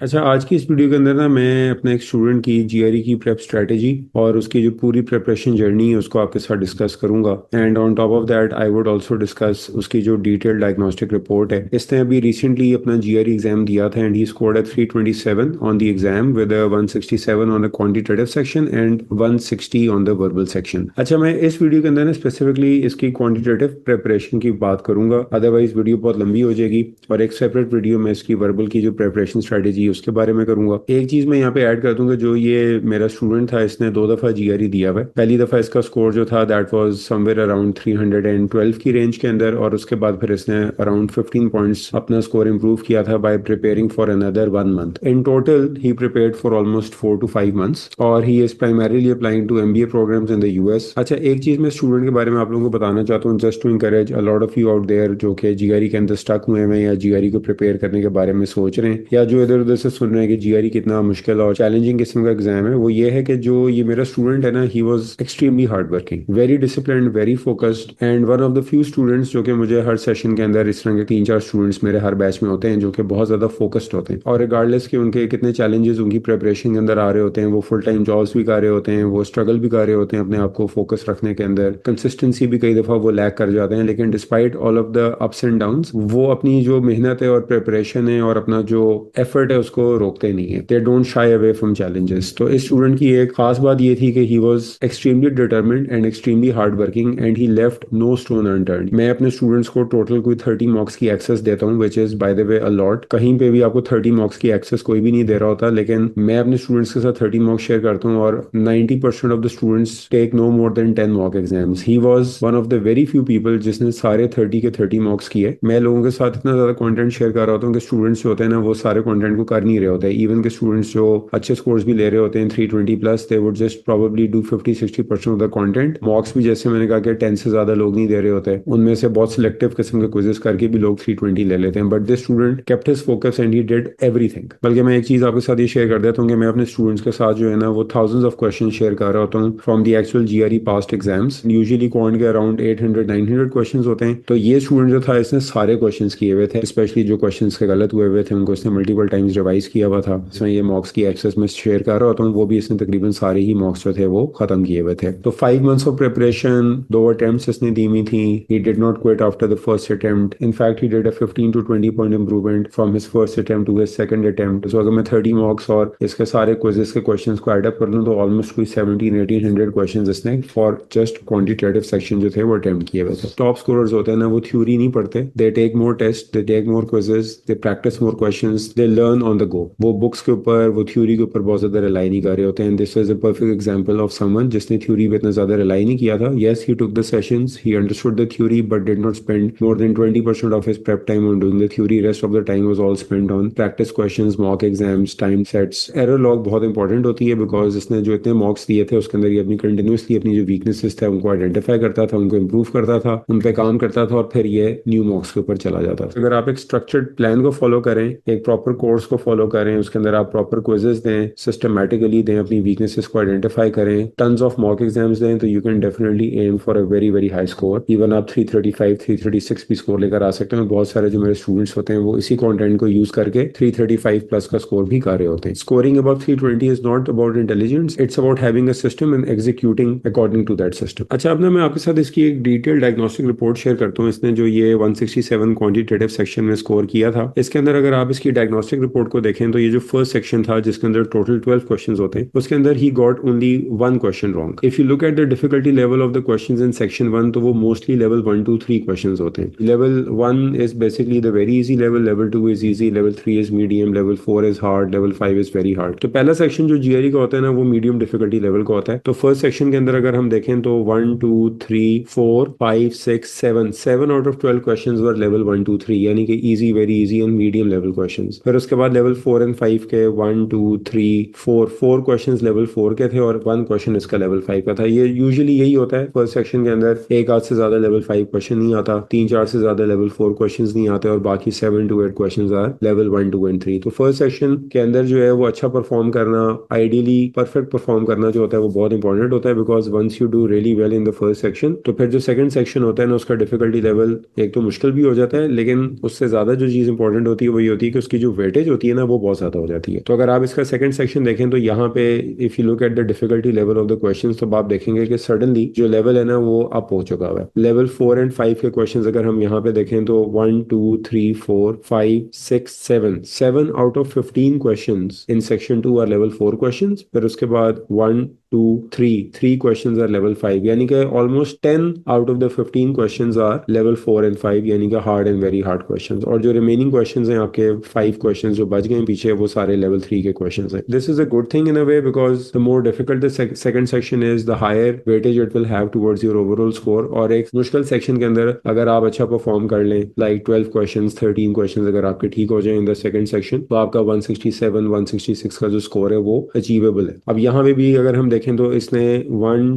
अच्छा, आज की इस वीडियो के अंदर ना मैं अपने एक स्टूडेंट की जीआरई की प्रेप स्ट्रेटेजी और उसकी जो पूरी प्रिपरेशन जर्नी है उसको आपके साथ डिस्कस करूंगा। And on top of that I would also discuss उसकी जो डिटेल्ड डायग्नोस्टिक रिपोर्ट है। इसने अभी रिसेंटली अपना जीआरई एग्जाम दिया था and he scored at 327 on the exam with 167 on the quantitative section and 160 on the verbal section. अच्छा, मैं इस वीडियो के अंदर ना स्पेसिफिकली इसकी क्वांटिटेटिव प्रिपरेशन की बात करूंगा, अदरवाइज वीडियो बहुत लंबी हो जाएगी। और एक सेपरेट वीडियो में इसकी वर्बल की जो प्रिपरेशन स्ट्रेटेजी उसके बारे में करूंगा। एक चीज मैं यहाँ पे ऐड कर दूंगा, जो ये मेरा स्टूडेंट था इसने 2 दफा जीआरई दिया हुआ है। पहली दफा इसका स्कोर जो था दैट वाज समवेयर अराउंड 312 की रेंज के अंदर, और उसके बाद फिर इसने अराउंड 15 पॉइंट्स अपना स्कोर इंप्रूव किया था by preparing for another 1 month. In total he prepared for almost 4 to 5 months और he is primarily applying to MBA programs in the US. अच्छा, एक चीज मैं स्टूडेंट के बारे में आप लोगों को बताना चाहता हूँ, just to encourage a lot of you out there जो कि जीआरई के अंदर स्टक हुए हैं या जीआरई को प्रिपेयर करने के बारे में सोच रहे हैं, या जो इधर उधर से सुन रहे हैं कि जीआरई कितना मुश्किल और चैलेंजिंग किस्म का एग्जाम है। वो ये है कि जो ये मेरा स्टूडेंट है ना, ही was extremely hard working, very disciplined, very focused and one of the few students जो कि मुझे हर सेशन के अंदर इस तरह के 3-4 स्टूडेंट्स मेरे हर बैच में होते हैं जो कि बहुत ज्यादा फोकस्ड होते हैं, और रिगार्डलेस कि उनके कितने चैलेंजेस उनकी प्रिपरेशन के अंदर आ रहे होते हैं, वो फुल टाइम जॉब्स भी कर रहे होते हैं, वो स्ट्रगल भी कर रहे होते हैं अपने आप को फोकस रखने के अंदर, कंसिस्टेंसी भी कई दफा वो लैक कर जाते हैं, लेकिन despite all of the ups and downs वो अपनी जो मेहनत है और प्रिपरेशन है और अपना जो एफर्ट है उसको रोकते नहीं है। They don't shy away from challenges. तो इस स्टूडेंट की एक खास बात ये थी कि he was extremely determined and extremely hard working and he left no stone unturned. मैं अपने स्टूडेंट्स को टोटल कोई 30 मार्क्स की एक्सेस देता हूँ, which is by the way a lot. कहीं पे भी आपको 30 मार्क्स की एक्सेस कोई भी नहीं दे रहा होता, लेकिन मैं अपने स्टूडेंट्स के साथ 30 मार्क्स शेयर करता हूँ और 90% of the students take no more than 10 mock exams. He was one of the very few people जिसने सारे 30 के 30 मार्क्स किए। मैं लोगों के साथ इतना ज्यादा कंटेंट शेयर कर रहा होता हूँ कि स्टूडेंट्स जो होते हैं ना, वो सारे कंटेंट को कर नहीं रहे होते। इवन के स्टूडेंट्स जो अच्छे स्कोर्स भी ले रहे होते हैं 320 plus, they would just probably do 50-60% of the content. मॉक्स भी जैसे मैंने कहा कि 10 से ज्यादा लोग नहीं दे रहे होते, उनमें से बहुत सिलेक्टिव किस्म के क्विजेस करके भी लोग 320 ले लेते हैं। But this student kept his focus and he did everything. बल्कि मैं एक चीज आपके साथ ये शेयर कर देता हूँ कि मैं अपने स्टूडेंट्स के साथ जो है ना, वो थाउजेंड्स ऑफ क्वेश्चन शेयर कर रहा होता हूँ from the actual GRE past exams. Usually quant के अराउंड 800-900 क्वेश्चन होते हैं। तो ये स्टूडेंट जो था इसने सारे क्वेश्चन किए हुए थे, स्पेशली जो क्वेश्चन के गलत हुए थे उनको इसने मल्टीपल टाइम्स रिवाइज किया हुआ था। इसमें ये मॉक्स की एक्सेस में शेयर कर रहा होता हूँ, वो भी इसने तकरीबन सारे ही मॉक्स जो थे वो खत्म किए हुए थे। तो 5 months ऑफ प्रिपरेशन, 2 अटेम्प्ट्स इसने दी हुई थी। He did not quit after the first attempt. In fact he did a 15 to 20 point improvement from his first attempt to his second attempt. So अगर मैं 30 मॉक्स और इसके सारे क्विजेस के क्वेश्चंस को एड अप कर लूँ तो ऑलमोस्ट कोई 1700-1800 क्वेश्चंस इसने फॉर जस्ट क्वांटिटेटिव सेक्शन जो थे वो अटेम्प्ट किए हुए थे। टॉप स्कोरर्स होते हैं ना, वो थ्योरी नहीं पढ़ते, they take more test, they take more quizzes, they practice more questions, they learn on the go. वो बुक्स के ऊपर, वो थ्योरी के ऊपर बहुत ज्यादा रिलाई नहीं कर रहे होते हैं। This is a perfect example of someone जिसने थ्योरी पे इतना ज्यादा रिलाई नहीं किया था। Yes, he took the sessions, he understood the theory, but did not spend more than 20% of his prep time on doing the theory. Rest of the time was all spent on practice questions, mock exams, time sets. Error log बहुत important होती है because इसने जो इतने मॉक्स दिए थे उसके अंदर ये अपनी कंटिन्यूसली अपनी जो वीकनेसेस थे उनको आइडेंटिफाई करता था, उनको इंप्रूव करता था, उन पे काम करता था और फिर ये न्यू मॉक्स के ऊपर चला जाता था। अगर आप एक स्ट्रक्चर्ड प्लान को फॉलो करें, एक प्रॉपर कोर्स को फॉलो करें, उसके अंदर आप प्रॉपर क्विजेस दें, सिस्टमैटिकली दें, अपनी वीकनेसेस को आइडेंटिफाई करें, टन्स ऑफ मॉक एग्जाम्स दें, तो you can definitely aim for a very very high score. Even आप 335 336 भी स्कोर लेकर आ सकते हैं। बहुत सारे जो मेरे स्टूडेंट्स होते हैं वो इसी कंटेंट को यूज करके 335 प्लस का स्कोर भी कर रहे होते हैं। Scoring about 320 is not about intelligence, it's about having a system and executing according to that system. अच्छा, अब ना मैं आपके साथ इसकी एक डिटेल डायग्नोस्टिक रिपोर्ट शेयर करता हूँ। इसने जो ये 167 क्वांटिटेटिव सेक्शन में स्कोर किया था, इसके अंदर अगर आप इसकी डायग्नोस्टिक रिपोर्ट को देखें तो ये जो फर्स्ट सेक्शन था जिसके अंदर टोटल 12 क्वेश्चन होते हैं, उसके अंदर he got only 1 question wrong. If you look at the difficulty level of the questions in section 1, तो वो मोस्टली लेवल 1 2 3 क्वेश्चंस होते हैं। Level 1 is basically the very easy level, level 2 is easy, level 3 is medium, level 4 is hard, level 5 is very hard. तो पहला section जो GRE का होता है ना, वो मीडियम डिफिकल्टी लेवल का होता है। तो फर्स्ट सेक्शन के अंदर अगर हम देखें तो 1 2 3 4 5 6 7 out of 12 questions were level 1 2 3, यानी कि easy, very easy and medium level questions. फिर उसके बाद लेवल 4 एंड 5 के 1 2 3 4 क्वेश्चंस लेवल 4 के थे और 1 क्वेश्चन इसका लेवल 5 का था। ये यूजुअली यही होता है फर्स्ट सेक्शन के अंदर, एक आध से ज्यादा लेवल 5 क्वेश्चन नहीं आता, 3-4 से ज्यादा लेवल 4 क्वेश्चन नहीं आते और बाकी 7 to 8 question are level 1 2 and 3। तो फर्स्ट सेक्शन के अंदर जो है वो अच्छा परफॉर्म करना, आइडियली परफेक्ट परफॉर्म करना जो होता है वो बहुत इंपॉर्टेंट होता है, because once you do really well in the first section तो फिर जो सेकंड सेक्शन होता है ना, उसका डिफिकल्टी लेवल एक तो मुश्किल भी हो जाता है, लेकिन उससे ज्यादा जो चीज इंपॉर्टेंट होती है वही होती है कि उसकी जो वेटेज होती है ना वो बहुत ज्यादा हो जाती है। तो अगर आप इसका सेकंड सेक्शन देखें तो यहाँ पे if you look at the difficulty level of the questions तो आप देखेंगे कि सडनली जो लेवल है ना वो अप हो चुका हुआ है। लेवल 4 और 5 के क्वेश्चंस अगर हम यहाँ पे देखें तो 1 2 3 4 5 6 7 out of 15 questions in section 2 are level 4 questions. फिर उसके बाद 1 2 3 क्वेश्चंस आर लेवल 5, यानी कि almost 10 out of the 15 questions are level 4 and 5, यानी कि hard and very hard questions. और जो रिमेनिंग क्वेश्चंस हैं आपके 5 क्वेश्चंस जो बच गए पीछे वो सारे लेवल 3 के क्वेश्चंस हैं। This is a good thing in a way because the more difficult the second section is the higher weightage it will have towards your overall score. और एक मुश्किल सेक्शन के अंदर अगर आप अच्छा परफॉर्म कर लें लाइक 12 क्वेश्चंस 13 क्वेश्चंस अगर आपके ठीक हो जाए इन द सेकंड सेक्शन तो आपका 167 166 का जो स्कोर है वो अचीवेबल है। अब यहाँ पे भी अगर हम देखें तो इसने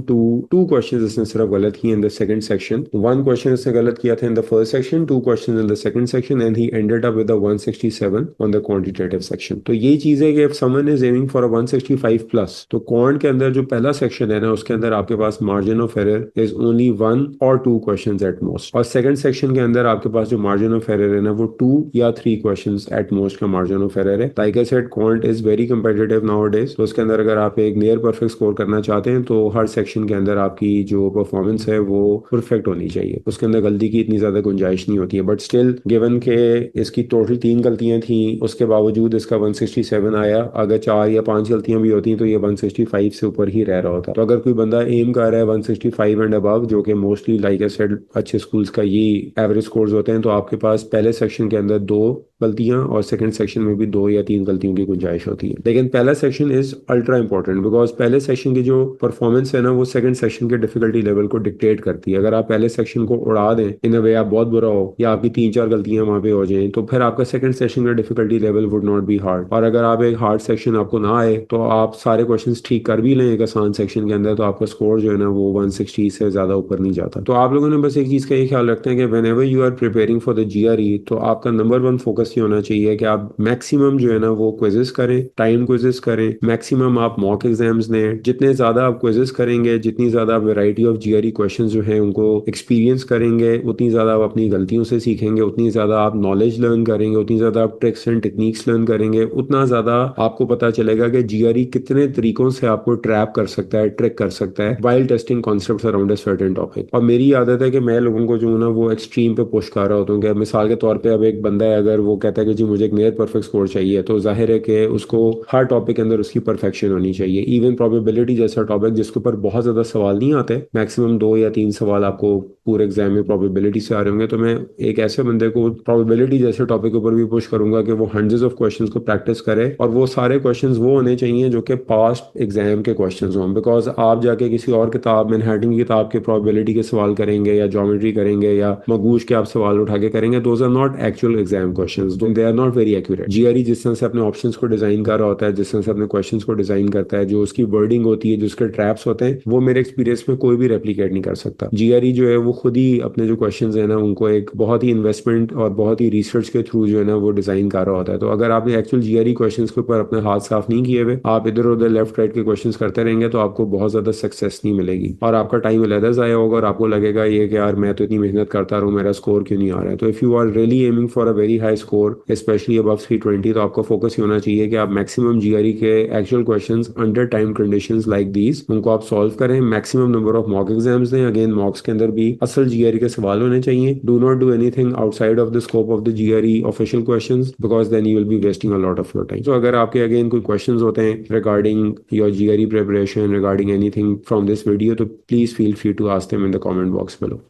2 क्वेश्चन इसने सिर्फ गलत किए in the second section. 1 question इसने गलत किया था इन the first section, 2 question in the second section and he ended up with a 167 on the quantitative section. तो ये चीज है कि if someone is aiming for a 165 plus तो क्वांट के अंदर जो पहला सेक्शन है ना उसके अंदर आपके पास margin of error is only 1 और 2 क्वेश्चंस एट मोस्ट। और सेकंड सेक्शन के अंदर आपके पास जो मार्जिन ऑफ एरर है ना वो 2 या 3 क्वेश्चंस एट मोस्ट का मार्जिन ऑफ एरर है। Like I said quant is very competitive nowadays. तो उसके अंदर अगर आप एक नियर परफेक्ट स्कोर करना चाहते हैं तो हर सेक्शन के अंदर आपकी जो परफॉर्मेंस है वो परफेक्ट होनी चाहिए, उसके अंदर गलती की इतनी ज्यादा गुंजाइश नहीं होती है। बट स्टिल गिवन के इसकी टोटल 3 गलतियां थी उसके बावजूद इसका 167 आया। अगर 4 या 5 गलतियां भी होती तो ये 165 से ऊपर ही रह रहा होता। तो अगर कोई बंदा एम कर रहा है 165 एंड अबव जो कि मोस्टली लाइक आई सेड अच्छे स्कूल्स का ये एवरेज स्कोर्स होते हैं तो आपके पास पहले सेक्शन के अंदर 2 गलतियां और सेकंड सेक्शन में भी 2 या 3 गलतियों की गुंजाइश होती है। लेकिन पहला section is ultra important because पहले सेक्शन की जो परफॉर्मेंस है ना वो सेकंड सेक्शन के डिफिकल्टी लेवल को डिक्टेट करती है। अगर आप पहले सेक्शन को उड़ा दें इन अ वे आप बहुत बुरा हो या आपकी 3-4 गलतियां वहां पे हो जाएं तो फिर आपका सेकंड सेक्शन का difficulty level would not be hard. और अगर आप एक हार्ड सेक्शन आपको ना आए तो आप सारे क्वेश्चंस ठीक कर भी लें एक आसान सेक्शन के अंदर तो आपका स्कोर जो है ना वो 160 से ज्यादा ऊपर नहीं जाता। तो आप लोगों ने बस एक चीज का ये ख्याल रखते हैं कि whenever you are preparing for the GRE तो आपका नंबर 1 फोकस ये होना चाहिए कि आप मैक्सिमम जो है ना वो क्विजेस करें, टाइम क्विजेस करें, मैक्सिमम आप मॉक एग्जाम्स दें। जितने ज्यादा आप क्विजेस करेंगे, जितनी ज्यादा आप वैरायटी ऑफ जीआरई क्वेश्चंस जो है उनको एक्सपीरियंस करेंगे, उतनी ज्यादा आप अपनी गलतियों से सीखेंगे, उतनी ज्यादा आप नॉलेज लर्न करेंगे, उतनी ज्यादा आप ट्रिक्स एंड टेक्निक्स लर्न करेंगे, उतना ज्यादा आपको पता चलेगा कि जीआरई कितने तरीकों से आपको ट्रैप कर सकता है, ट्रिक कर सकता है while testing concepts around a certain topic. और मेरी आदत है कि मैं लोगों को जो है ना वो एक्सट्रीम पे पुश कर रहा होता हूँ कि मिसाल के तौर पे अब एक बंदा है अगर वो कहता है कि जी मुझे एक नियर परफेक्ट स्कोर चाहिए तो जाहिर है कि उसको हर टॉपिक के अंदर उसकी परफेक्शन होनी चाहिए। इवन प्रोबेबिलिटी जैसा टॉपिक जिसके ऊपर बहुत ज्यादा सवाल नहीं आते, मैक्सिमम 2 या 3 सवाल आपको पूरे एग्जाम में प्रोबेबिलिटी से आ रहे होंगे, तो मैं एक ऐसे बंदे को प्रोबेबिलिटी जैसे टॉपिक के ऊपर भी पुश करूंगा कि वो हंड्रेड्स ऑफ क्वेश्चंस को प्रैक्टिस करे और वो सारे क्वेश्चंस वो होने चाहिए जो कि पास्ट एग्जाम के क्वेश्चंस हों। बिकॉज आप जाके किसी और किताब मैनहट्टन की किताब के प्रोबेबिलिटी के सवाल करेंगे या ज्योमेट्री करेंगे या मगूश के आप सवाल उठा के करेंगे, those are not actual exam questions, they are not very accurate. GRE जिस तरह से अपने ऑप्शंस को डिजाइन कर रहा होता है, जिस तरह से अपने क्वेश्चंस को डिजाइन करता है, जो उसकी वर्डिंग होती है, जो उसके ट्रैप्स होते हैं, वो मेरे एक्सपीरियंस में कोई भी रेप्लिकेट नहीं कर सकता। जीआरई जो है वो खुद ही अपने जो क्वेश्चंस है ना उनको एक बहुत ही इन्वेस्टमेंट और बहुत ही रिसर्च के थ्रू जो है ना वो डिजाइन कर रहा होता है। तो अगर आपने एक्चुअल जीआरई क्वेश्चंस के ऊपर अपने हाथ साफ नहीं किए हुए, आप इधर उधर लेफ्ट राइट के क्वेश्चंस करते रहेंगे तो आपको बहुत ज्यादा सक्सेस नहीं मिलेगी और आपका टाइम अलहदा जाया होगा और आपको लगेगा ये कि यार मैं तो इतनी मेहनत करता रहा हूँ, मेरा स्कोर क्यों नहीं आ रहा है। तो if you are really aiming for a very high score specially above 320 तो आपका फोकस ये होना चाहिए कि आप मैक्सिमम जीआरई के actual questions under time conditions like these उनको आप सॉल्व करें, maximum number of mock exams दें। अगेन मॉक्स के अंदर भी असल जीआरई के सवाल होने चाहिए। Do not do anything outside of the scope of the GRE official questions because then you will be wasting a lot of your time. तो अगर आपके अगेन कोई क्वेश्चंस होते हैं regarding your GRE preparation, regarding anything from this video तो please feel free to ask them in the comment box below.